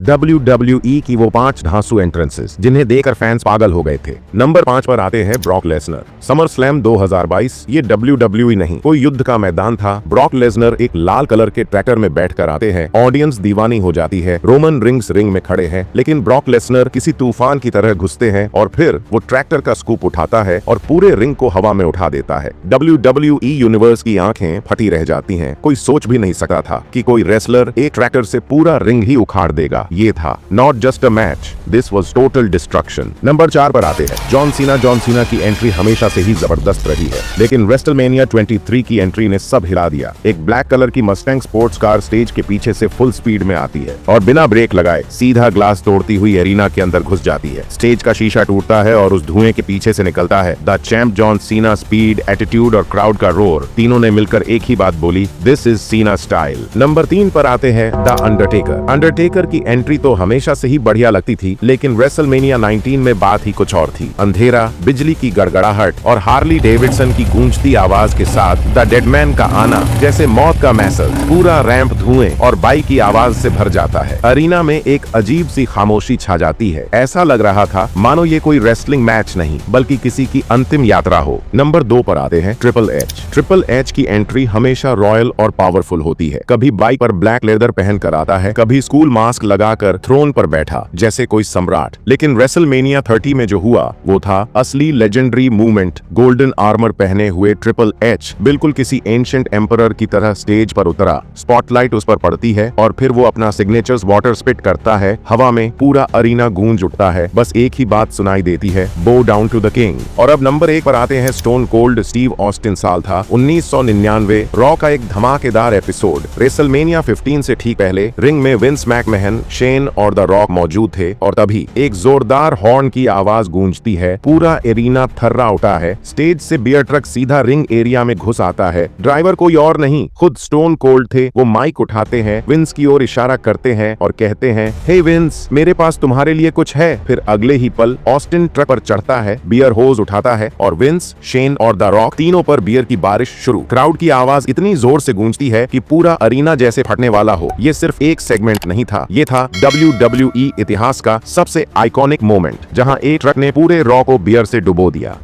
WWE की वो 5 धांसू entrances जिन्हें देखकर फैंस पागल हो गए थे। नंबर 5 पर आते हैं ब्रॉक लेसनर। समर स्लैम 2022 ये WWE नहीं कोई युद्ध का मैदान था। ब्रॉक लेसनर एक लाल कलर के ट्रैक्टर में बैठकर आते हैं। ऑडियंस दीवानी हो जाती है। रोमन रिंग्स रिंग में खड़े हैं, लेकिन ब्रॉक लेसनर किसी तूफान की तरह घुसते हैं और फिर वो ट्रैक्टर का स्कूप उठाता है और पूरे रिंग को हवा में उठा देता है। WWE यूनिवर्स की आंखें फटी रह जाती हैं। कोई सोच भी नहीं सकता था कि कोई रेसलर एक ट्रैक्टर से पूरा रिंग ही उखाड़ देगा। ये था not just a match, this was total destruction. Number 4 पर आते हैं जॉन सीना की एंट्री हमेशा से ही जबरदस्त रही है, लेकिन रेसलमेनिया 23 की एंट्री ने सब हिला दिया। एक ब्लैक कलर की मस्टैंग स्पोर्ट्स कार स्टेज के पीछे से फुल स्पीड में आती है और बिना ब्रेक लगाए सीधा ग्लास तोड़ती हुई एरिना के अंदर घुस जाती है। स्टेज का शीशा टूटता है और उस धुएं के पीछे से निकलता है the champ John Cena. Speed, attitude और क्राउड का रोर, तीनों ने मिलकर एक ही बात बोली, दिस इज सीना स्टाइल। नंबर 3 पर आते हैं द अंडरटेकर। अंडरटेकर की एंट्री तो हमेशा से ही बढ़िया लगती थी, लेकिन रेसलमेनिया 19 में बात ही कुछ और थी। अंधेरा, बिजली की गड़गड़ाहट और हार्ली डेविडसन की गूंजती आवाज के साथ द डेडमैन का आना जैसे मौत का मैसेज। पूरा रैंप धुएं और बाइक की आवाज से भर जाता है। अरीना में एक अजीब सी खामोशी छा जाती है। ऐसा लग रहा था मानो ये कोई रेसलिंग मैच नहीं बल्कि किसी की अंतिम यात्रा हो। नंबर 2 पर आते हैं ट्रिपल एच। ट्रिपल एच की एंट्री हमेशा रॉयल और पावरफुल होती है। कभी बाइक पर ब्लैक लेदर पहनकर आता है, कभी स्कूल मास्क लगाकर थ्रोन पर बैठा जैसे कोई सम्राट। लेकिन रेसलमेनिया 30 में जो हुआ वो था असली लेजेंडरी मूवमेंट। गोल्डन आर्मर पहने हुए ट्रिपल एच बिल्कुल किसी एंशिएंट एम्परर की तरह स्टेज पर उतरा। स्पॉटलाइट उस पर पड़ती है और फिर वो अपना सिग्नेचर्स वाटर स्पिट करता है। हवा में पूरा अरीना गूंज उठता है। बस एक ही बात सुनाई देती है, बो डाउन टू द किंग। और अब नंबर 1 पर आते हैं स्टोन कोल्ड स्टीव ऑस्टिन। साल था 1999। रॉ का एक धमाकेदार एपिसोड। रेसलमेनिया 15 से ठीक पहले रिंग में विंस मैकमैहन, शेन और द रॉक मौजूद थे और तभी एक जोरदार हॉर्न की आवाज गूंजती है। पूरा एरिना थर्रा उठा है। स्टेज से बियर ट्रक सीधा रिंग एरिया में घुस आता है। ड्राइवर कोई और नहीं, खुद स्टोन कोल्ड थे। वो माइक उठाते हैं, विंस की ओर इशारा करते हैं और कहते हैं, हे विंस, मेरे पास तुम्हारे लिए कुछ है। फिर अगले ही पल ऑस्टिन ट्रक पर चढ़ता है, बियर होज उठाता है और विंस, शेन और द रॉक तीनों पर बियर की बारिश शुरू। क्राउड की आवाज इतनी जोर से गूंजती है कि पूरा अरीना जैसे फटने वाला हो। ये सिर्फ एक सेगमेंट नहीं था, ये था WWE इतिहास का सबसे आइकॉनिक मोमेंट, जहां एक ट्रक ने पूरे रॉ को बियर से डुबो दिया।